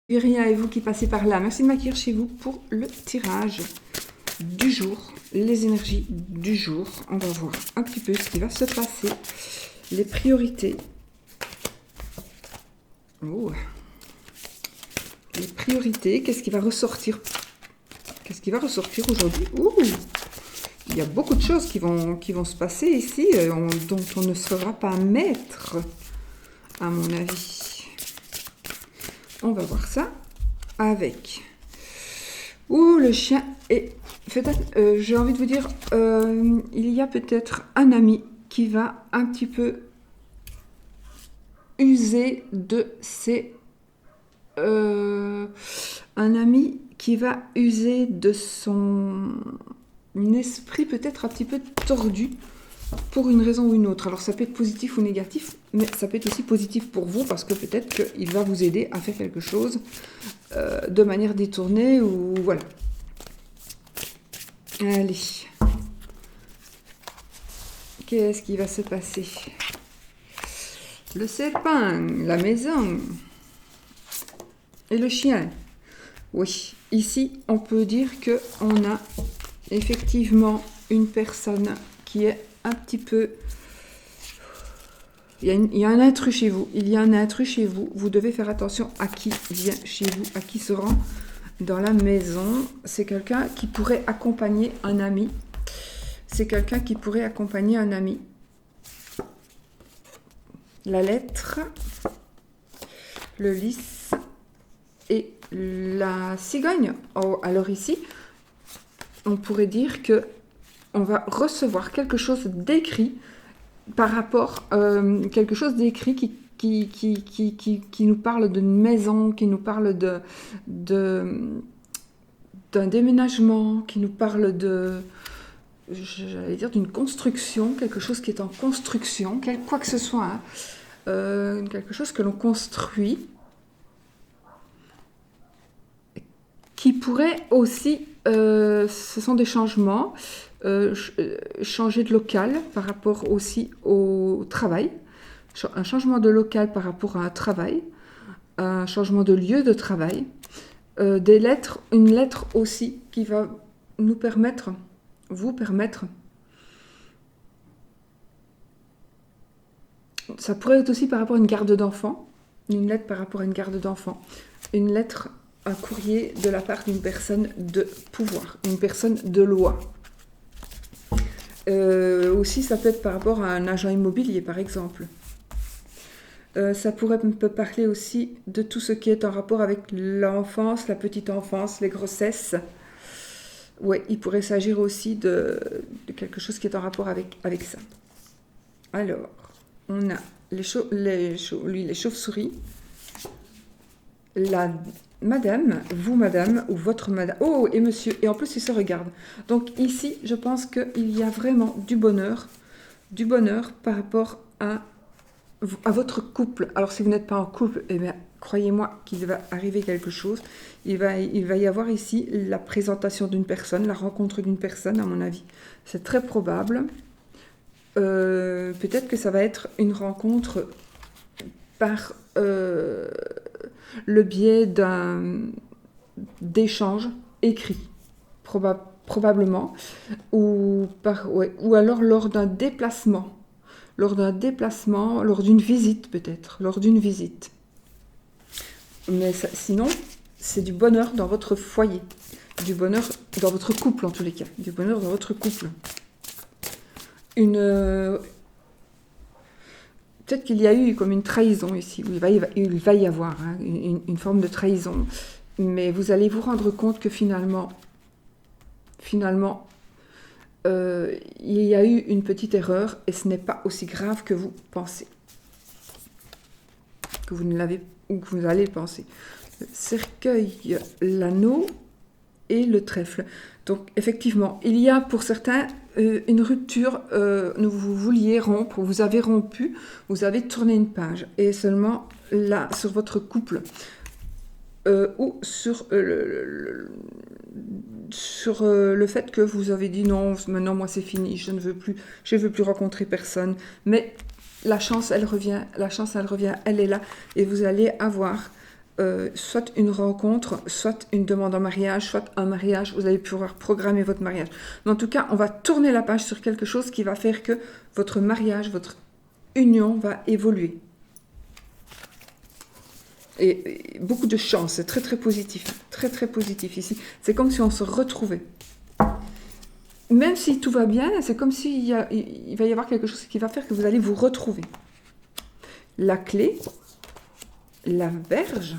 Rien et vous qui passez par là, merci de m'accueillir chez vous pour le tirage du jour, les énergies du jour. On va voir un petit peu ce qui va se passer, les priorités. Oh. Les priorités, qu'est-ce qui va ressortir? Qu'est-ce qui va ressortir aujourd'hui? Il y a beaucoup de choses qui vont se passer ici, dont on ne sera pas maître, à mon avis. On va voir ça avec... le chien est... j'ai envie de vous dire, il y a peut-être un ami qui va un petit peu user de ses... un ami qui va user de son esprit peut-être un petit peu tordu pour une raison ou une autre. Alors ça peut être positif ou négatif, mais ça peut être aussi positif pour vous parce que peut-être qu'il va vous aider à faire quelque chose de manière détournée ou voilà. Allez. Qu'est-ce qui va se passer? Le serpent, la maison et le chien. Oui, ici on peut dire que on a effectivement une personne qui est un petit peu... Il y a un intrus chez vous. Il y a un intrus chez vous. Vous devez faire attention à qui vient chez vous, à qui se rend dans la maison. C'est quelqu'un qui pourrait accompagner un ami. C'est quelqu'un qui pourrait accompagner un ami. La lettre, le lys et la cigogne. Oh, alors ici, on pourrait dire que on va recevoir quelque chose d'écrit par rapport quelque chose d'écrit qui nous parle d'une maison, qui nous parle d'un déménagement, qui nous parle j'allais dire d'une construction, quelque chose qui est en construction, quoi que ce soit, hein, quelque chose que l'on construit, qui pourrait aussi, ce sont des changements, changer de local par rapport aussi au travail, un changement de local par rapport à un travail, un changement de lieu de travail, des lettres, une lettre aussi qui va nous permettre, vous permettre, ça pourrait être aussi par rapport à une garde d'enfant, une lettre par rapport à une garde d'enfant, une lettre, un courrier de la part d'une personne de pouvoir, une personne de loi. Aussi, ça peut être par rapport à un agent immobilier, par exemple. Ça peut parler aussi de tout ce qui est en rapport avec l'enfance, la petite enfance, les grossesses. Oui, il pourrait s'agir aussi de quelque chose qui est en rapport avec ça. Alors, on a les chauves-souris, la madame, vous madame, ou votre madame, oh, et monsieur, et en plus ils se regardent. Donc ici, je pense qu'il y a vraiment du bonheur par rapport à votre couple. Alors si vous n'êtes pas en couple, eh bien, croyez-moi qu'il va arriver quelque chose. Il va y avoir ici la présentation d'une personne, la rencontre d'une personne, à mon avis. C'est très probable. Peut-être que ça va être une rencontre par le biais d'échanges écrits, probablement, ou alors lors d'un déplacement. Lors d'une visite peut-être, lors d'une visite. Mais sinon, c'est du bonheur dans votre foyer, du bonheur dans votre couple en tous les cas, du bonheur dans votre couple. Peut-être qu'il y a eu comme une trahison ici, il va y avoir hein, une forme de trahison, mais vous allez vous rendre compte que finalement, il y a eu une petite erreur et ce n'est pas aussi grave que vous pensez. Que vous ne l'avez ou que vous allez penser. Le cercueil, l'anneau et le trèfle. Donc effectivement, il y a pour certains une rupture, vous vouliez rompre, vous avez rompu, vous avez tourné une page. Et seulement là, sur votre couple, ou sur le fait que vous avez dit non, maintenant moi c'est fini, je ne veux plus rencontrer personne. Mais la chance elle revient, elle est là et vous allez avoir soit une rencontre, soit une demande en mariage, soit un mariage. Vous allez pouvoir programmer votre mariage. Mais en tout cas, on va tourner la page sur quelque chose qui va faire que votre mariage, votre union va évoluer. Et beaucoup de chance, c'est très très positif. Très très positif ici. C'est comme si on se retrouvait. Même si tout va bien, c'est comme s'il il va y avoir quelque chose qui va faire que vous allez vous retrouver. La clé, la verge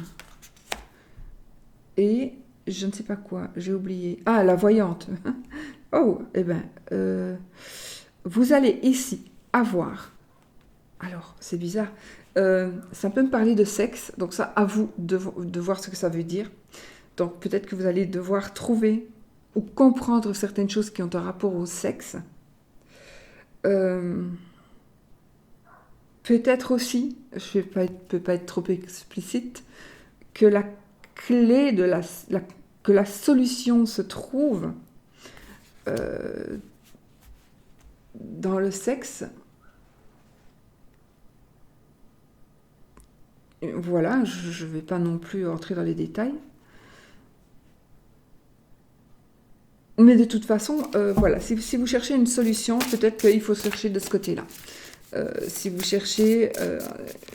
et je ne sais pas quoi, j'ai oublié. Ah, la voyante. Oh, eh bien, vous allez ici avoir... Alors, c'est bizarre. Ça peut me parler de sexe, donc ça, à vous de voir ce que ça veut dire. Donc, peut-être que vous allez devoir trouver ou comprendre certaines choses qui ont un rapport au sexe. Peut-être aussi, je ne peux pas être trop explicite, que la clé de que la solution se trouve dans le sexe. Voilà, je ne vais pas non plus entrer dans les détails. Mais de toute façon, voilà, si vous cherchez une solution, peut-être qu'il faut chercher de ce côté-là. Si vous cherchez,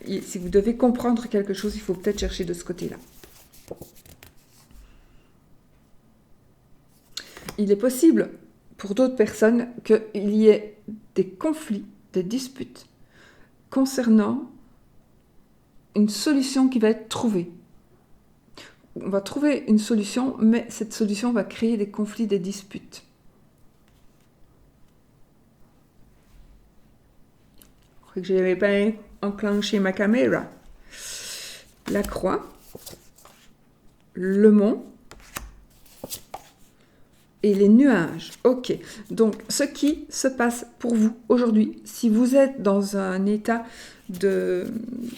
si vous devez comprendre quelque chose, il faut peut-être chercher de ce côté-là. Il est possible pour d'autres personnes qu'il y ait des conflits, des disputes concernant une solution qui va être trouvée. On va trouver une solution, mais cette solution va créer des conflits, des disputes. Je crois que je n'avais pas enclenché ma caméra. La croix, le mont et les nuages. Ok, donc ce qui se passe pour vous aujourd'hui, si vous êtes dans un état de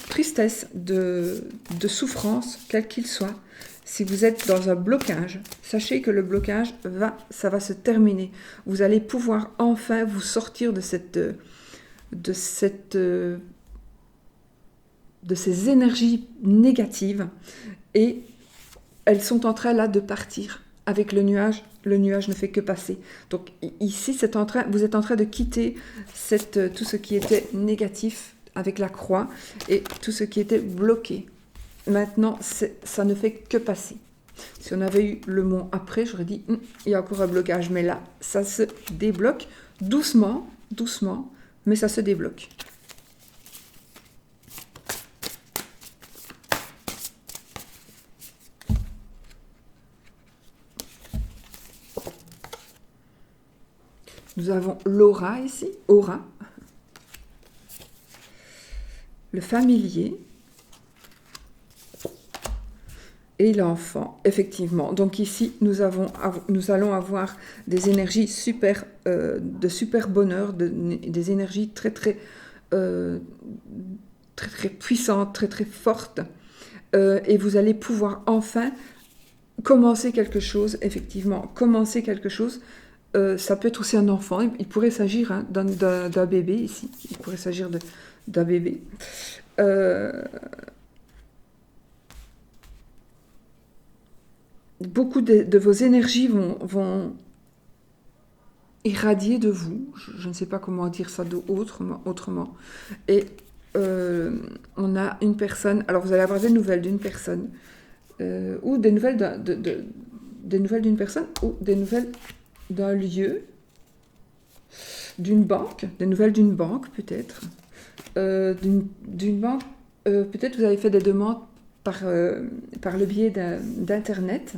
tristesse, de souffrance, quel qu'il soit, si vous êtes dans un blocage, sachez que le blocage, ça va se terminer. Vous allez pouvoir enfin vous sortir de ces énergies négatives et elles sont en train là de partir. Avec le nuage ne fait que passer. Donc ici, vous êtes en train de quitter tout ce qui était négatif avec la croix et tout ce qui était bloqué. Maintenant, ça ne fait que passer. Si on avait eu le mont après, j'aurais dit, il y a encore un blocage. Mais là, ça se débloque doucement, doucement, mais ça se débloque. Nous avons l'aura ici, aura, le familier et l'enfant, effectivement. Donc ici, nous allons avoir des énergies de super bonheur, des énergies très très puissantes, très très fortes. Et vous allez pouvoir enfin commencer quelque chose, effectivement, commencer quelque chose. Ça peut être aussi un enfant, il pourrait s'agir d'un bébé ici, il pourrait s'agir d'un bébé. Beaucoup de vos énergies vont irradier de vous, je ne sais pas comment dire ça autrement. Et on a une personne, alors vous allez avoir des nouvelles d'une personne, ou des nouvelles des nouvelles d'une personne, ou des nouvelles d'un lieu, d'une banque, des nouvelles d'une banque peut-être, d'une banque, peut-être vous avez fait des demandes par le biais d'Internet,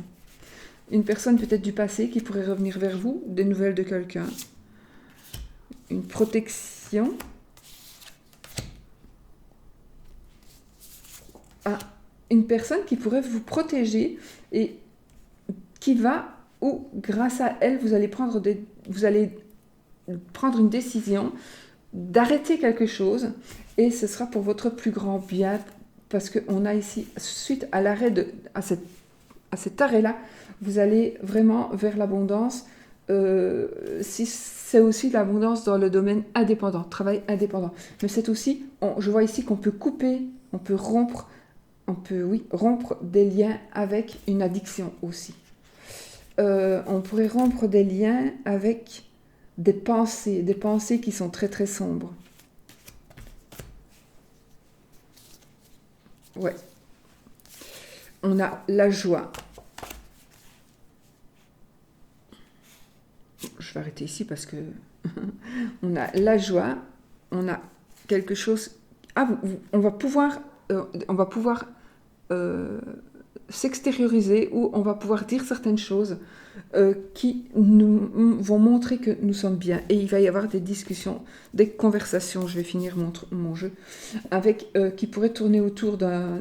une personne peut-être du passé qui pourrait revenir vers vous, des nouvelles de quelqu'un, une protection, une personne qui pourrait vous protéger et qui va, ou grâce à elle, vous allez prendre une décision d'arrêter quelque chose et ce sera pour votre plus grand bien parce qu'on a ici, suite à l'arrêt à cet arrêt-là, vous allez vraiment vers l'abondance. Si c'est aussi l'abondance dans le domaine indépendant, travail indépendant. Mais c'est aussi, je vois ici qu'on peut couper, on peut rompre On peut, oui, rompre des liens avec une addiction aussi. On pourrait rompre des liens avec des pensées qui sont très très sombres. Ouais. On a la joie. Je vais arrêter ici parce que on a la joie, on a quelque chose. Ah, on va pouvoir s'extérioriser ou on va pouvoir dire certaines choses qui nous vont montrer que nous sommes bien. Et il va y avoir des discussions, des conversations, je vais finir mon jeu, avec, qui pourraient tourner autour d'un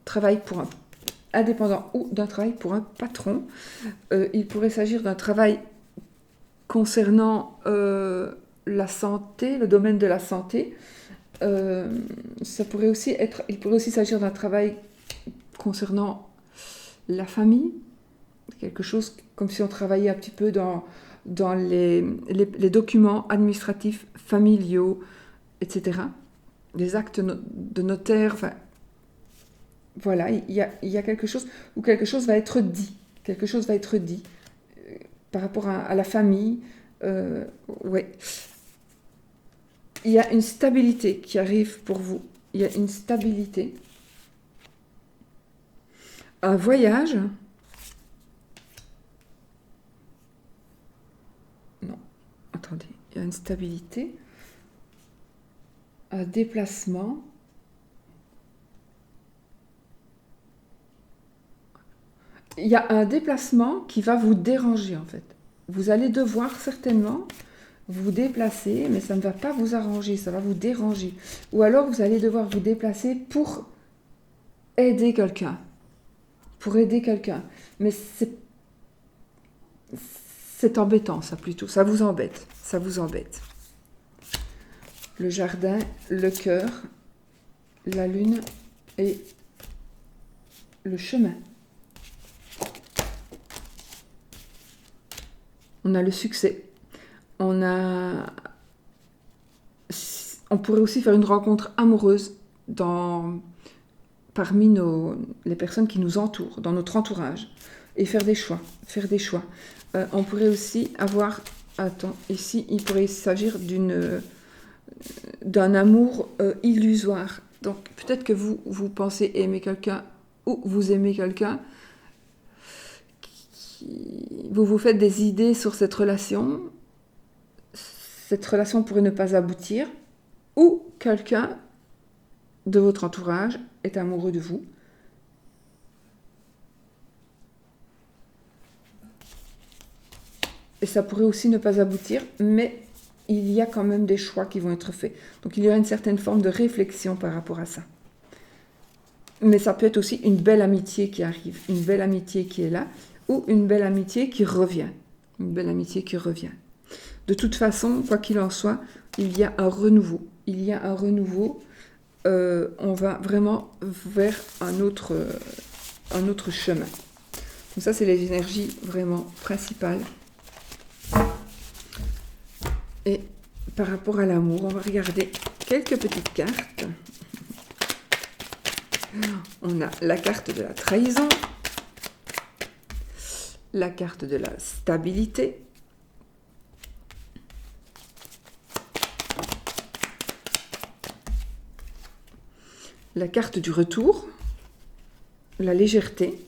travail pour un indépendant ou d'un travail pour un patron. Il pourrait s'agir d'un travail concernant la santé, le domaine de la santé. Ça pourrait aussi être, il pourrait aussi s'agir d'un travail concernant la famille, quelque chose comme si on travaillait un petit peu dans les documents administratifs familiaux, etc. Les actes de notaire, enfin, voilà, il y a quelque chose où quelque chose va être dit. Quelque chose va être dit par rapport à la famille. Ouais. Il y a une stabilité qui arrive pour vous. Il y a une stabilité. Un voyage. Non, attendez. Il y a une stabilité. Un déplacement. Il y a un déplacement qui va vous déranger en fait. Vous allez devoir certainement vous déplacer, mais ça ne va pas vous arranger, ça va vous déranger. Ou alors vous allez devoir vous déplacer pour aider quelqu'un. Pour aider quelqu'un. Mais c'est embêtant ça plutôt, ça vous embête. Ça vous embête. Le jardin, le cœur, la lune et le chemin. On a le succès. On pourrait aussi faire une rencontre amoureuse parmi les personnes qui nous entourent, dans notre entourage, et faire des choix. On pourrait aussi avoir, ici, il pourrait s'agir d'un amour illusoire. Donc peut-être que vous pensez aimer quelqu'un ou vous aimez quelqu'un, vous vous faites des idées sur cette relation pourrait ne pas aboutir, ou quelqu'un de votre entourage est amoureux de vous. Et ça pourrait aussi ne pas aboutir, mais il y a quand même des choix qui vont être faits. Donc il y aura une certaine forme de réflexion par rapport à ça. Mais ça peut être aussi une belle amitié qui arrive, une belle amitié qui est là, ou une belle amitié qui revient. Une belle amitié qui revient. De toute façon, quoi qu'il en soit, il y a un renouveau. Il y a un renouveau. On va vraiment vers un autre chemin. Donc ça, c'est les énergies vraiment principales. Et par rapport à l'amour, on va regarder quelques petites cartes. On a la carte de la trahison, la carte de la stabilité, la carte du retour, la légèreté,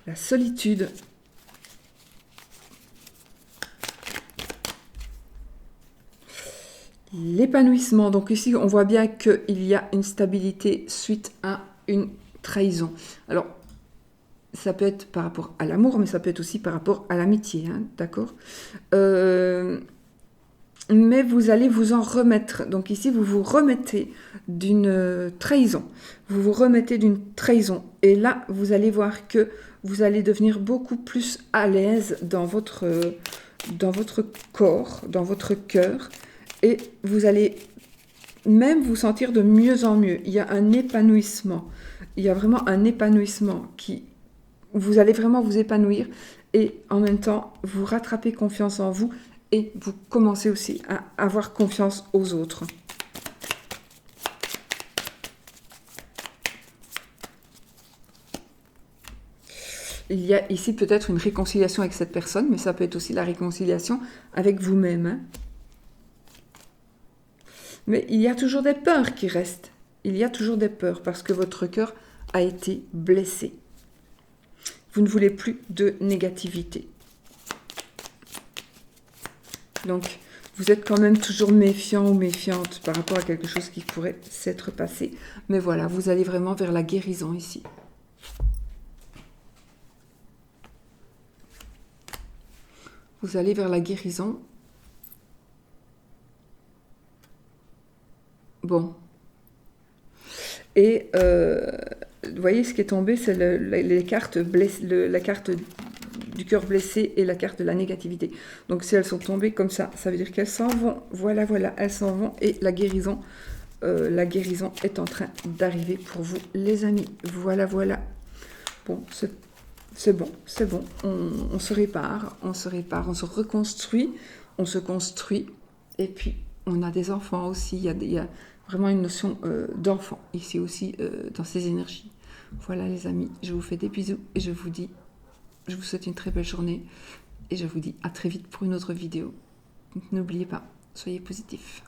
la solitude, l'épanouissement. Donc ici, on voit bien qu'il y a une stabilité suite à une trahison. Alors, ça peut être par rapport à l'amour, mais ça peut être aussi par rapport à l'amitié, hein, d'accord ? Mais vous allez vous en remettre. Donc ici, vous vous remettez d'une trahison. Vous vous remettez d'une trahison. Et là, vous allez voir que vous allez devenir beaucoup plus à l'aise dans votre corps, dans votre cœur. Et vous allez même vous sentir de mieux en mieux. Il y a un épanouissement. Il y a vraiment un épanouissement qui... Vous allez vraiment vous épanouir et en même temps, vous rattrapez confiance en vous et vous commencez aussi à avoir confiance aux autres. Il y a ici peut-être une réconciliation avec cette personne, mais ça peut être aussi la réconciliation avec vous-même. Hein. Mais il y a toujours des peurs qui restent. Il y a toujours des peurs parce que votre cœur a été blessé. Vous ne voulez plus de négativité. Donc, vous êtes quand même toujours méfiant ou méfiante par rapport à quelque chose qui pourrait s'être passé. Mais voilà, vous allez vraiment vers la guérison ici. Vous allez vers la guérison. Bon. Et vous voyez, ce qui est tombé, c'est les cartes la carte du cœur blessé et la carte de la négativité. Donc si elles sont tombées comme ça veut dire qu'elles s'en vont. Voilà, voilà, elles s'en vont. Et la guérison est en train d'arriver pour vous, les amis. Voilà, voilà. Bon, c'est bon, c'est bon. On se répare, on se reconstruit, on se construit. Et puis, on a des enfants aussi. Il y a vraiment une notion d'enfant ici aussi dans ces énergies. Voilà, les amis, je vous fais des bisous et je vous souhaite une très belle journée. Et je vous dis à très vite pour une autre vidéo. N'oubliez pas, soyez positifs.